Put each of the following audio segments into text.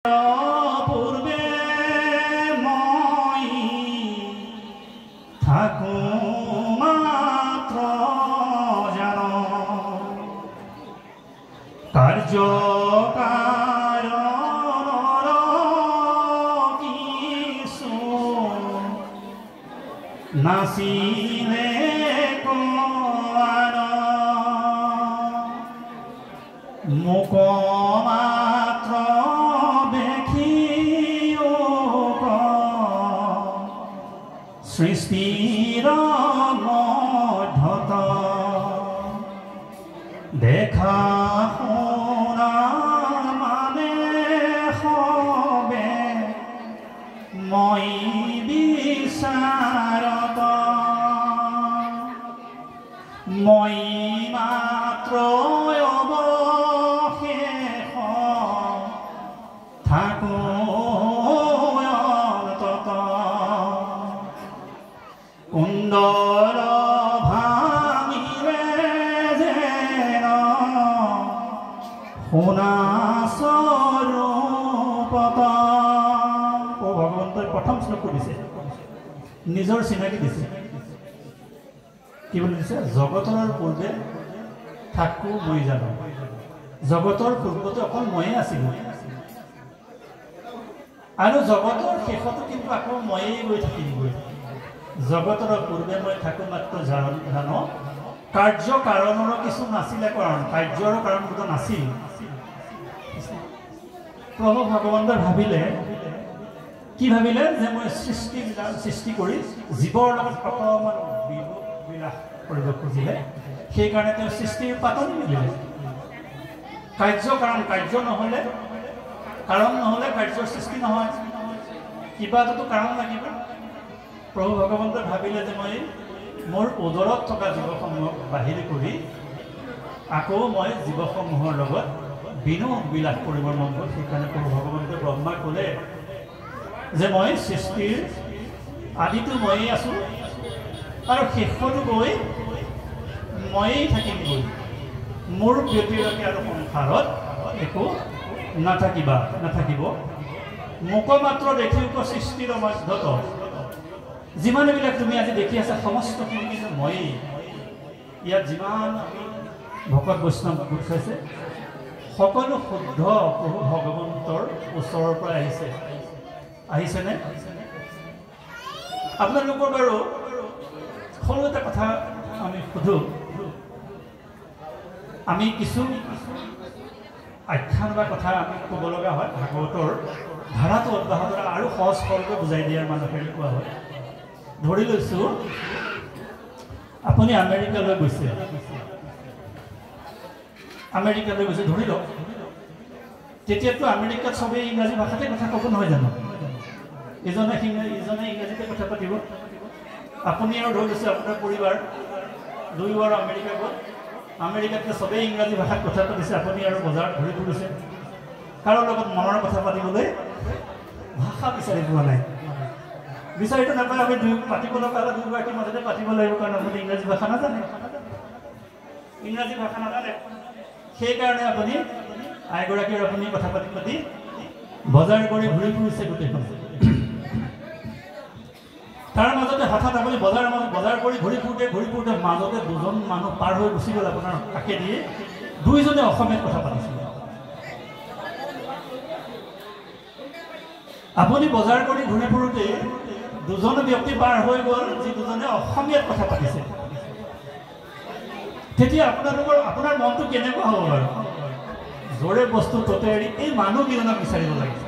পূৰ্বে মই থাকো মাত্ৰ জান কাৰ্য কাৰণৰ কিছু নাছিলে কোৱান মোক মাত্ৰ সৃষ্টিৰ মধ্যত দেখা শুনা মানে হবে মই বিচাৰত মই মাত্ৰ অৱশেষ থাকো কুণ্ডল ভাঙিলে যেন সোণা স্বৰূপত ভগৱন্তই প্ৰথম শ্লোক দিছে নিজৰ চিনাকি দিছে কি বুলি দিছে জগতৰ পূৰ্বে থাকো মই জানো জগতৰ পূৰ্বতে অকল ময়ে আছিলোঁ আৰু জগতৰ শেষতো কিন্তু আকৌ ময়েই গৈ থাকিবগৈ জগতৰ পূৰ্বে মই থাকো মাত্ৰ জানো কাৰ্য কাৰণৰ কিছু নাছিলে কাৰণ কাৰ্যৰ কাৰণ দুটা নাছিল প্ৰভু ভগৱন্তই ভাবিলে কি ভাবিলে যে মই সৃষ্টি কৰি জীৱৰ লগত অকণমান বিলাস কৰিব খুজিলে সেইকাৰণে তেওঁ সৃষ্টিৰ পাতনি মিলিলে কাৰ্য কাৰণ কাৰ্য নহ'লে কাৰণ নহ'লে কাৰ্যৰ সৃষ্টি নহয় কিবা এটাতো কাৰণ লাগিব প্ৰভু ভগৱন্তই ভাবিলে যে মই মোৰ উদৰত থকা জীৱসমূহক বাহিৰ কৰি আকৌ মই জীৱসমূহৰ লগত বিনোদ বিলাস কৰিবৰ মন গ'ল সেইকাৰণে প্ৰভু ভগৱন্তই ব্ৰহ্মাক ক'লে যে মই সৃষ্টিৰ আদিতো ময়েই আছোঁ আৰু শেষতো গৈ ময়েই থাকিমগৈ মোৰ ব্যতিৰেকে আৰু সংসাৰত একো নাথাকিব মোক মাত্ৰ দেখি সৃষ্টিৰ মধ্যত যিমানবিলাক তুমি আজি দেখি আছা সমস্তখিনি কিন্তু ময়েই ইয়াত যিমান ভকত বৈষ্ণৱ গোট খাইছে সকলো শুদ্ধ প্ৰভু ভগৱন্তৰ ওচৰৰ পৰা আহিছেনে আপোনালোকৰ বাৰু সৰু এটা কথা আমি সোধোঁ আমি কিছু আখ্যান বা কথা আমি ক'ব লগা হয় ভাগৱতৰ ধাৰাটো অব্যাহত আৰু সহজ সৰলকৈ বুজাই দিয়াৰ মানুহে কোৱা হয় ধৰি লৈছোঁ আপুনি আমেৰিকালৈ গৈছে ধৰি লওক তেতিয়াতো আমেৰিকাত চবেই ইংৰাজী ভাষাতে কথা ক'ব নহয় জানো ইজনে ইংৰাজীতে কথা পাতিব আপুনি আৰু ধৰি লৈছে আপোনাৰ পৰিবাৰ দুয়োবাৰ আমেৰিকা গ'ল আমেৰিকাততো চবেই ইংৰাজী ভাষাত কথা পাতিছে আপুনি আৰু বজাৰত ঘূৰি ফুৰিছে কাৰো লগত মনৰ কথা পাতিবলৈ ভাষা বিচাৰি পোৱা নাই বিচাৰিটো নাপায় আমি পাতিব লগা হ'লে দুয়োগৰাকীৰ মাজতে পাতিব লাগিব কাৰণ আপুনি ইংৰাজী ভাষা নাজানে সেইকাৰণে আপুনি আইগৰাকীৰ আপুনি কথা পাতি বজাৰ কৰি ঘূৰি ফুৰিছে গোটেইখন তাৰ মাজতে হঠাৎ আপুনি বজাৰ কৰি ঘূৰি ফুৰোঁতে মাজতে দুজন মানুহ পাৰ হৈ গুচি গ'ল আপোনাৰ কাষেদি দুইজনে অসমীয়াত কথা পাতিছিল আপুনি বজাৰ কৰি ঘূৰি ফুৰোঁতে দুজন ব্যক্তি পাৰ হৈ গ'ল যি দুজনে অসমীয়াত কথা পাতিছে তেতিয়া আপোনাৰ মনটো কেনেকুৱা হ'ব বাৰু জোৰে বস্তু ততে এৰি এই মানুহকেইজনক বিচাৰিব লাগিছে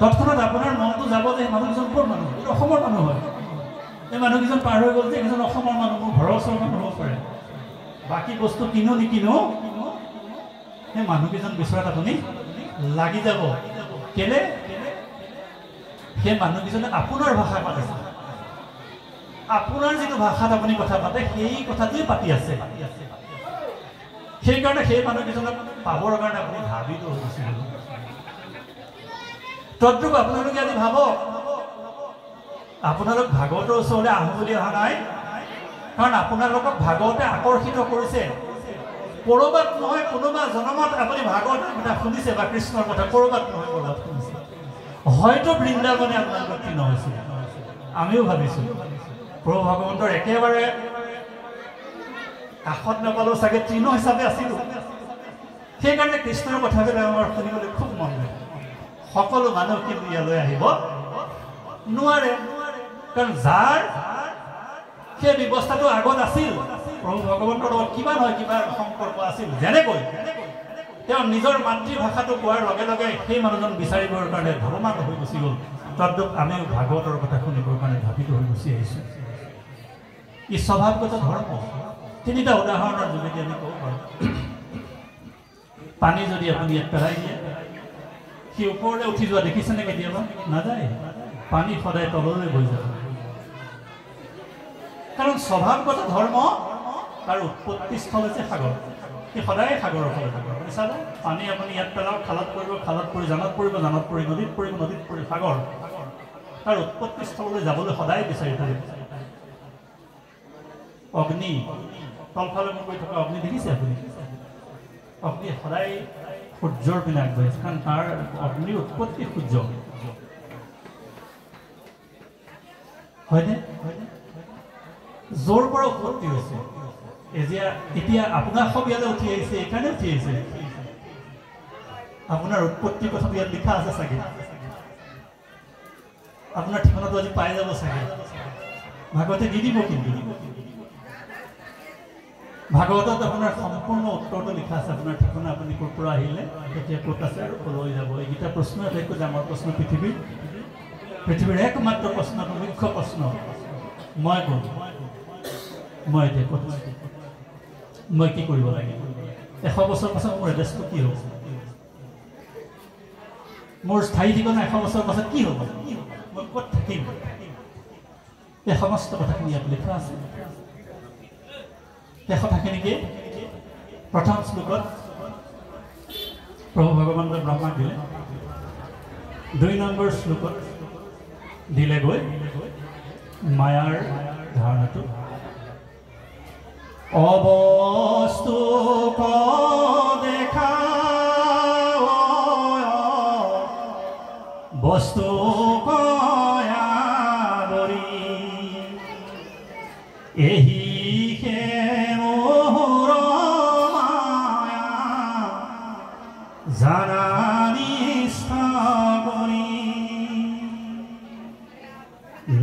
তৎক্ষণাত আপোনাৰ মনটো যাব যে মানুহকেইজন ক'ৰ মানুহ এইটো অসমৰ মানুহ হয় এই মানুহকেইজন পাৰ হৈ গ'ল যে এইকেইজন অসমৰ মানুহ মোৰ ঘৰৰ ওচৰৰ মানুহ হ'ব পাৰে বাকী বস্তু কিনো নিকিনো সেই মানুহকেইজন বিচৰাত আপুনি লাগি যাব কেলে সেই মানুহকেইজনে আপোনাৰ ভাষা পাতিছে আপোনাৰ যিটো ভাষাত আপুনি কথা পাতে সেই কথাটোৱে পাতি আছে সেইকাৰণে সেই মানুহকেইজনক পাবৰ কাৰণে আপুনি ভাবিত হৈছিল তদ্ৰূপ আপোনালোকে আজি ভাবক আপোনালোক ভাগৱতৰ ওচৰলৈ আহোঁ বুলি অহা নাই কাৰণ আপোনালোকক ভাগৱতে আকৰ্ষিত কৰিছে ক'ৰবাত নহয় কোনোবা জনমত আপুনি ভাগৱতৰ কথা শুনিছে বা কৃষ্ণৰ কথা ক'ৰবাত নহয় ক'ৰবাত শুনিছে হয়তো বৃন্দাবনে আপোনালোকৰ তৃণ হৈছিল আমিও ভাবিছোঁ প্ৰভু ভগৱন্তৰ একেবাৰে কাষত নাপালেও চাগে তৃণ হিচাপে আছিলোঁ সেইকাৰণে কৃষ্ণৰ কথাবিলাক আমাৰ শুনিবলৈ খুব মন যায় সকলো মানুহ কিন্তু ইয়ালৈ আহিব নোৱাৰে কাৰণ যাৰ সেই ব্যৱস্থাটো আগত আছিল প্ৰভু ভগৱন্তৰ লগত কিমান হয় কিবা সম্পৰ্ক আছিল যেনেকৈ তেওঁ নিজৰ মাতৃভাষাটো কোৱাৰ লগে লগে সেই মানুহজন বিচাৰিবৰ কাৰণে ধাৱমান হৈ গুচি গ'ল তদ্ৰূপ আমিও ভাগৱতৰ কথা শুনিবৰ কাৰণে ধাবিত হৈ গুচি আহিছোঁ ই স্বভাৱগত ধৰ্ম তিনিটা উদাহৰণৰ যোগেদি আমি ক'ব পাৰোঁ পানী যদি আপুনি ইয়াত পেলাই দিয়ে সি ওপৰলৈ উঠি যোৱা দেখিছেনে কেতিয়াবা নাযায় পানী সদায় তললৈ গৈ যাব কাৰণ স্বভাৱগত ধৰ্ম তাৰ উৎপত্তিস্থল হৈছে সাগৰ সি সদায় সাগৰৰ ফালে থাকিব আপুনি চাব পানী আপুনি ইয়াত পেলাওক খালত পৰিব খালত পৰি জানত পৰিব জানত পৰি নদীত পৰি সাগৰ তাৰ উৎপত্তিস্থললৈ যাবলৈ সদায় বিচাৰি থাকিব অগ্নি তলফালে মুখ কৰি থকা অগ্নি দেখিছে আপুনি অগ্নি সদায় সূৰ্যৰ পিনে আগবাঢ়িছে কাৰণ তাৰ অগ্নিৰ উৎপত্তি সূৰ্য হয়নে য'ৰ পৰা উৎপত্তি হৈছে এতিয়া আপোনাৰ সব ইয়ালৈ উঠি আহিছে এইকাৰণে উঠি আহিছে আপোনাৰ উৎপত্তিৰ কথা ইয়াত লিখা আছে চাগে আপোনাৰ ঠিকনাটো আজি পাই যাব চাগে ভাগৱতে দি দিব কিন্তু ভাগৱতত আপোনাৰ সম্পূৰ্ণ উত্তৰটো লিখা আছে আপোনাৰ ঠিকনা আপুনি ক'ৰ পৰা আহিলে কেতিয়া ক'ত আছে আৰু ক'লৈ যাব এইকেইটা প্ৰশ্ন আটাইতকৈ ডাঙৰ প্ৰশ্ন পৃথিৱীৰ একমাত্ৰ প্ৰশ্নটো মুখ্য প্ৰশ্ন মই কোন মই এতিয়া ক'ত মই কি কৰিব লাগিব 100 বছৰ পাছত মোৰ এড্ৰেছটো কি হ'ব মোৰ স্থায়ী ঠিকনা 100 বছৰ পাছত কি হ'ব মই ক'ত থাকিম এই সমস্ত কথাখিনি ইয়াত লিখা আছে এই কথাখিনিকে প্ৰথম শ্লোকত প্ৰভু ভগৱন্তই ব্ৰহ্মাক দিলে 2 নম্বৰ শ্লোকত দিলেগৈ মায়াৰ ধাৰণাটো অবস্তু দেখা বস্তু কয়াবৰি এহি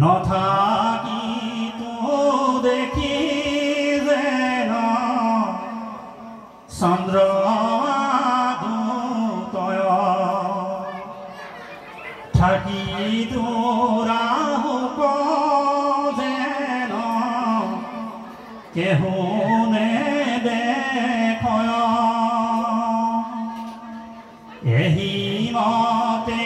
নথাকি তো দেখি যেন চন্দ্ৰমাধুতয় থাকি তোৰাহুক যেন কেহুনে দেখয় এহি মতে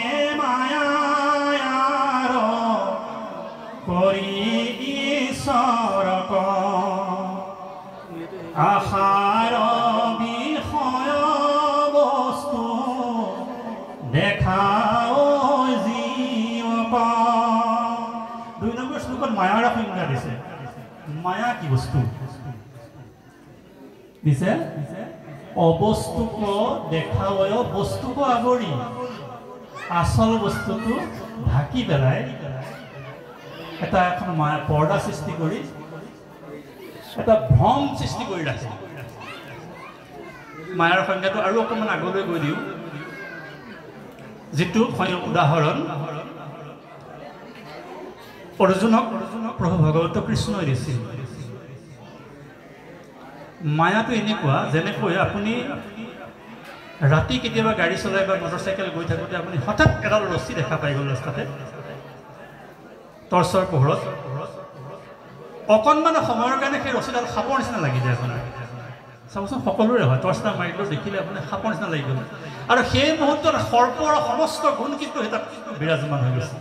আশাৰ বিষয় বস্তু দেখাও জীৱ 2 নম্বৰ শ্লোকত মায়াৰ সংজ্ঞা দিছে মায়া কি বস্তু দিছে অবস্তুক দেখাও বস্তুক আৱৰি আচল বস্তুটো ঢাকি পেলাই এটা এখন মায়া পৰ্দা সৃষ্টি কৰি এটা ভ্ৰম সৃষ্টি কৰি ৰাখে মায়াৰ সংজ্ঞাটো আৰু অকণমান আগলৈ গৈ দিওঁ যিটো উদাহৰণ অৰ্জুনক প্ৰভু ভগৱন্ত কৃষ্ণই দিছিল মায়াটো এনেকুৱা যেনেকৈ আপুনি ৰাতি কেতিয়াবা গাড়ী চলাই বা মটৰচাইকেল গৈ থাকোঁতে আপুনি হঠাৎ এডাল ৰছী দেখা পাই গ'ল ৰাস্তাতে টৰ্চৰ পোহৰত অকণমান সময়ৰ কাৰণে সেই ৰছীডাল সাপৰ নিচিনা লাগি যায় আপোনাৰ চাবচোন সকলোৰে হয় টৰ্চ এটা মাৰিলেও দেখিলে আপুনি সাপৰ নিচিনা লাগি গ'ল আৰু সেই মুহূৰ্তত সৰ্পৰ সমস্ত গুণ কিন্তু সেই তাত বিৰাজমান হৈ গৈছে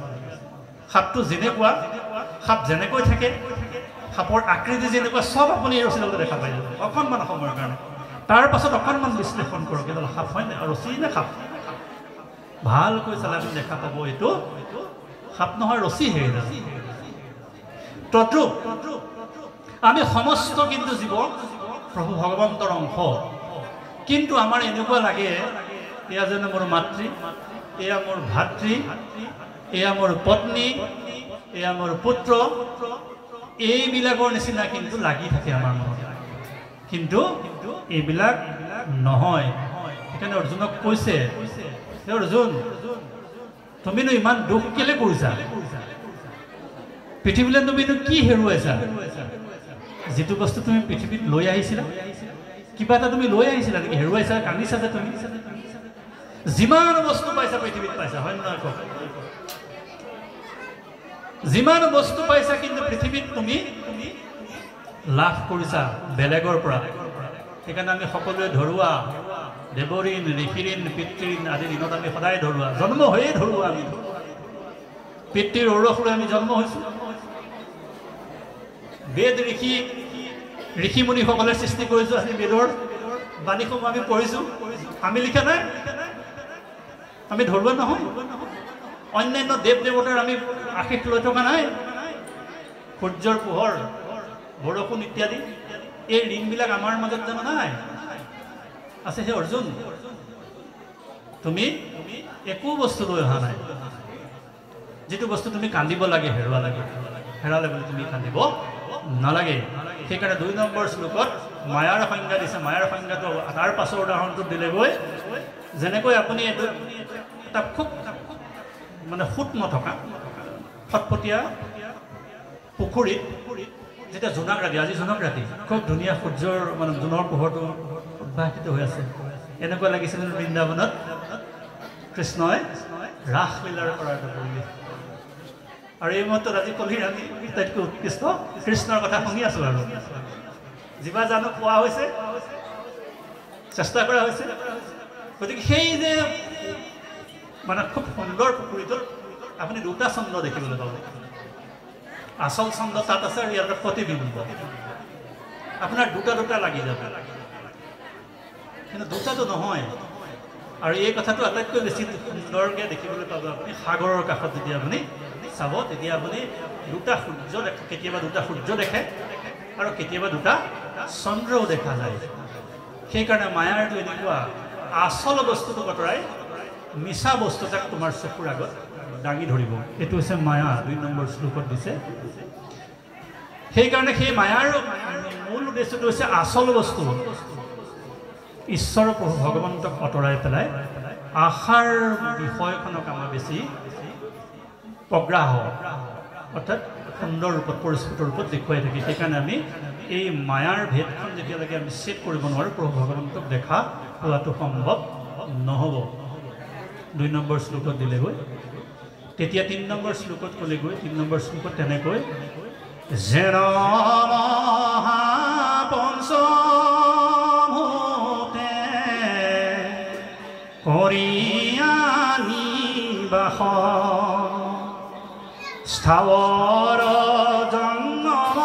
সাপটো যেনেকুৱা সাপ যেনেকৈ থাকে সাপৰ আকৃতি যেনেকুৱা চব আপুনি এই ৰছীডালটো দেখা পাই যাব অকণমান সময়ৰ কাৰণে তাৰ পাছত অকণমান বিশ্লেষণ কৰক এডাল সাপ হয় নে ৰছী নে সাপ ভালকৈ চালে আপুনি দেখা পাব এইটো সাপ নহয় ৰছী হে তদ্ৰূপ আমি সমস্ত কিন্তু জীৱ প্ৰভু ভগৱন্তৰ অংশ কিন্তু আমাৰ এনেকুৱা লাগে এয়া যেন মোৰ মাতৃ, এয়া মোৰ ভাতৃ, এয়া মোৰ পত্নী, এয়া মোৰ পুত্ৰ, এইবিলাকৰ নিচিনা কিন্তু লাগি থাকে আমাৰ মনত। কিন্তু এইবিলাক নহয়। সেইকাৰণে অৰ্জুনক কৈছে, অৰ্জুন তুমিনো ইমান দুখ কেলে কৰিছা? পৃথিৱীলৈ তুমিনো কি হেৰুৱাইছা? যিটো বস্তু তুমি পৃথিৱীত লৈ আহিছিলা, কিবা এটা তুমি লৈ আহিছিলা নেকি? হেৰুৱাইছা, কান্দিছা যে তুমি? যিমান বস্তু পাইছা পৃথিৱীত পাইছা, হয় নহয় কওক? যিমান বস্তু পাইছা কিন্তু পৃথিৱীত তুমি লাভ কৰিছা বেলেগৰ পৰা। সেইকাৰণে আমি সকলোৱে ধৰুৱা, দেৱঋণ, ঋষিঋণ, পিতৃঋণ আদি দিনত আমি সদায় ধৰুৱা, জন্ম হৈয়ে ধৰুৱা। আমি পিতৃৰ ঔৰস লৈ আমি জন্ম হৈছোঁ। বেদ ঋষিমুনিসকলে সৃষ্টি কৰিছোঁ, আমি বেদৰ বাণীসমূহ আমি পঢ়িছোঁ। আমি লিখা নাই, আমি ধৰুৱা নহয়। অন্যান্য দেৱ দেৱতাৰ আমি আশীষ লৈ থকা নাই। সূৰ্যৰ পোহৰ, বৰষুণ ইত্যাদি এই ঋণবিলাক আমাৰ মাজত জানো নাই? আছে। হে অৰ্জুন, তুমি একো বস্তু লৈ অহা নাই। যিটো বস্তু তুমি কান্দিব লাগে, হেৰালে বুলি তুমি কান্দিব নালাগে। সেইকাৰণে 2 নম্বৰ শ্লোকত মায়াৰ সংজ্ঞা দিছে। মায়াৰ সংজ্ঞাটো তাৰ পাছৰ উদাহৰণটো দিলেগৈ, যেনেকৈ আপুনি এটা খুব মানে সোঁত নথকা ফটফটীয়া পুখুৰীত যেতিয়া জোনাক ৰাতি, আজি জোনাক ৰাতি, খুব ধুনীয়া সূৰ্যৰ মানে জোনৰ পোহৰটো উদ্ভাসিত হৈ আছে, এনেকুৱা লাগিছিল বৃন্দাবনত কৃষ্ণই ৰাসলীলাৰ কৰাৰ পৰিৱেশ। আৰু এই মুহূৰ্তত আজি কলিৰ আমি আটাইতকৈ উৎকৃষ্ট কৃষ্ণৰ কথা শুনি আছোঁ। আৰু যিবা জানো পোৱা হৈছে, চেষ্টা কৰা হৈছে। গতিকে সেই যে মানে খুব সুন্দৰ পুখুৰীটোত আপুনি 2টা চন্দ্ৰ দেখিবলৈ পাব। আচল চন্দ্ৰ তাত আছে আৰু ইয়াৰ প্ৰতিবিম্ব। আপোনাৰ 2টা লাগি যাব, কিন্তু 2টাটো নহয়। আৰু এই কথাটো আটাইতকৈ বেছি সুন্দৰকৈ দেখিবলৈ পাব আপুনি সাগৰৰ কাষত। যেতিয়া আপুনি চাব, তেতিয়া আপুনি 2টা সূৰ্য দেখে, কেতিয়াবা 2টা সূৰ্য দেখে আৰু কেতিয়াবা 2টা চন্দ্ৰও দেখা যায়। সেইকাৰণে মায়াৰটো এনেকুৱা, আচল বস্তুটো আঁতৰাই মিছা বস্তু এটাক তোমাৰ চকুৰ আগত দাঙি ধৰিব। এইটো হৈছে মায়া। 2 নম্বৰ শ্লোকত দিছে। সেইকাৰণে সেই মায়াৰ মূল উদ্দেশ্যটো হৈছে আচল বস্তু ঈশ্বৰ ভগৱন্তক আঁতৰাই পেলাই আশাৰ বিষয়খনক আমাৰ বেছি প্ৰগ্ৰাহ, অৰ্থাৎ সুন্দৰ ৰূপত, পৰিস্ফুট ৰূপত দেখুৱাই থাকে। সেইকাৰণে আমি এই মায়াৰ ভেদখন যেতিয়ালৈকে আমি ছেট কৰিব নোৱাৰোঁ, প্ৰভু ভগৱন্তক দেখা পোৱাটো সম্ভৱ নহ'ব। 2 নম্বৰ শ্লোকত দিলেগৈ। তেতিয়া 3 নম্বৰ শ্লোকত ক'লেগৈ, 3 নম্বৰ শ্লোকত তেনেকৈ যেন মহাপঞ্চভূতে কৰিয়ানি বাস স্থাৱৰ জংগম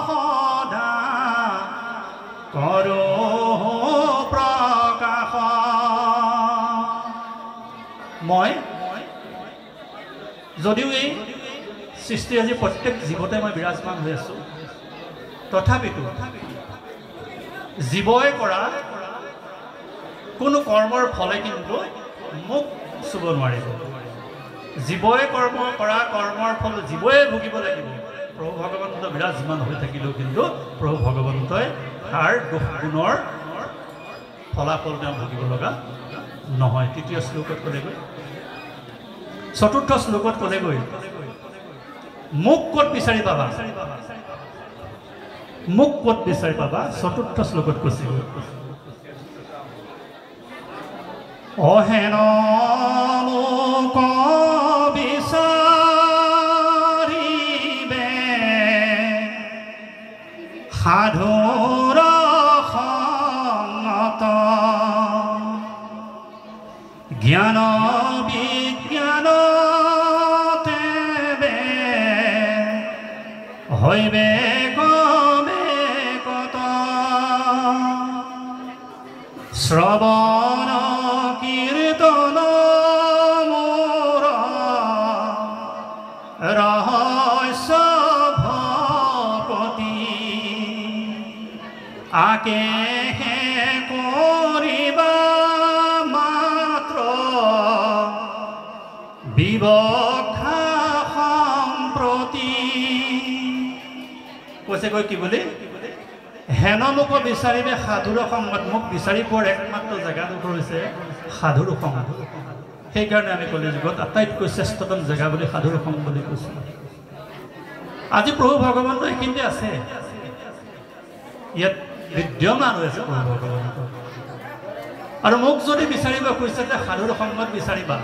সদা কৰো প্ৰকাশ। মই যদিও এই সৃষ্টিৰাজি প্ৰত্যেক জীৱতে মই বিৰাজমান হৈ আছোঁ, তথাপিতো জীৱই কৰা কোনো কৰ্মৰ ফলে কিন্তু মোক চুব নোৱাৰিব। জীৱই কৰা কৰ্মৰ ফল জীৱই ভুগিব লাগিব। প্ৰভু ভগৱন্ত বিৰাজমান হৈ থাকিলেও কিন্তু প্ৰভু ভগৱন্তই তাৰ দুখ গুণৰ ফলাফল তেওঁ ভুগিব লগা নহয়। 3য় শ্লোকত ক'লেগৈ। 4ৰ্থ শ্লোকত ক'লেগৈ, মোক ক'ত বিচাৰি পাবা? মোক ক'ত বিচাৰি পাবা? 4ৰ্থ শ্লোকত কৈছিল, অহেন লোক বিচাৰিবে সাধুৰ সন্নত জ্ঞান বিজ্ঞান হইবে কবে কত শ্ৰবণ কীৰ্তন মোৰ ৰহস্য ভকতি আকে হে বিবক্ষা সম্প্ৰতি কৈছে কৈ কি বুলি হেন মোক বিচাৰিবে সাধুৰ সংগত মোক বিচাৰি পোৱাৰ একমাত্ৰ জেগাডোখৰ হৈছে সাধুৰ সংগ সেইকাৰণে আমি কলিযুগত আটাইতকৈ শ্ৰেষ্ঠতম জেগা বুলি সাধুৰ সংগ বুলি কৈছোঁ আজি প্ৰভু ভগৱান এইখিনিতে আছে ইয়াত বিদ্যমান হৈছে প্ৰভু ভগৱান আৰু মোক যদি বিচাৰিব খুজিছে যে সাধুৰ সংগত বিচাৰিবা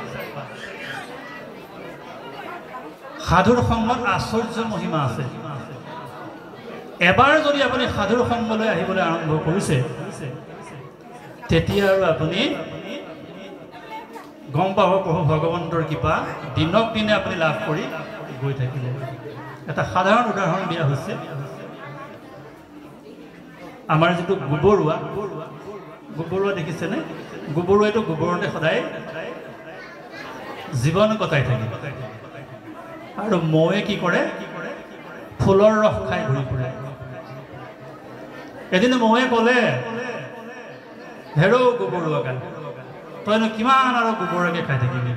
সাধুৰ সংগত আশ্চৰ্য মহিমা আছে এবাৰ যদি আপুনি সাধুৰ সংগলৈ আহিবলৈ আৰম্ভ কৰিছে তেতিয়া আৰু আপুনি গম পাব প্ৰভু ভগৱন্তৰ কৃপা দিনক দিনে আপুনি লাভ কৰি গৈ থাকিব এটা সাধাৰণ উদাহৰণ দিয়া হৈছে আমাৰ যিটো গোবৰুৱা দেখিছেনে গোবৰুৱাইটো গোবৰতে সদায় জীৱন কটাই থাকে আৰু মৌৱে কি কৰে ফুলৰ ৰস খাই ঘূৰি ফুৰে এদিন মৌৱে ক'লে হেৰ গোবৰুৱাকা তইনো কিমান আৰু গোবৰকে খাই থাকিবি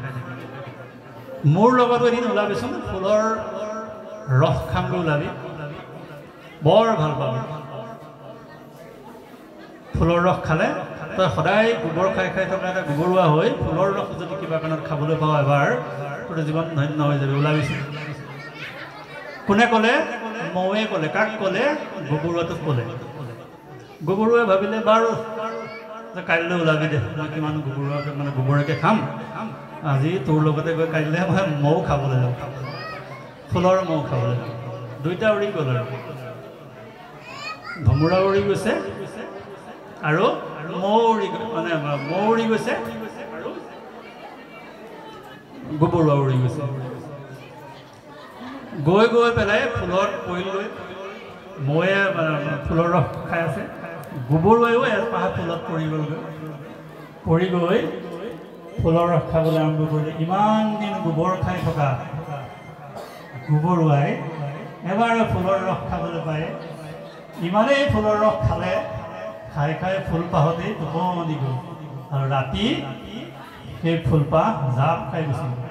মোৰ লগতো এদিন ওলাবিচোন ফুলৰ ৰস খামগৈ ওলাবি বৰ ভাল পাবি ফুলৰ ৰস খালে তই সদায় গোবৰ খাই খাই থকা এটা গোবৰুৱা হৈ ফুলৰ ৰস যদি কিবা কাৰণত খাবলৈ পাওঁ এবাৰ তোৰ জীৱন ধন্য হৈ যাবি ওলাবিচোন কোনে ক'লে মৌৱে ক'লে কাক ক'লে গোবৰুৱাটোক ক'লে গোবৰুৱাই ভাবিলে বাৰু কাইলৈ ওলাবি দে মই কিমান গোবৰকে খাম আজি তোৰ লগতে গৈ কাইলৈ মই মৌ খাবলৈ যাওঁ ফুলৰ মৌ খাবলৈ যাওঁ দুইটা উৰি গ'ল আৰু ভমুৰা উৰি গৈছে আৰু মৌ উৰি গৈছে আৰু গোবৰুৱা উৰি গৈছে গৈ গৈ পেলাই ফুলত পৰিলৈ মৌৱে ফুলৰ ৰস খাই আছে গোবৰুৱাইও এপাহ ফুলত পৰি গ'লগৈ পৰি গৈ ফুলৰ ৰস খাবলৈ আৰম্ভ কৰিলে ইমান দিন গোবৰ খাই থকা গোবৰুৱাই এবাৰ ফুলৰ ৰস খাবলৈ পায় ইমানেই ফুলৰ ৰস খালে খাই খাই ফুলপাহতেই টোপনি গ'ল আৰু ৰাতি সেই ফুলপাহ জাপ খাই গুচি গ'ল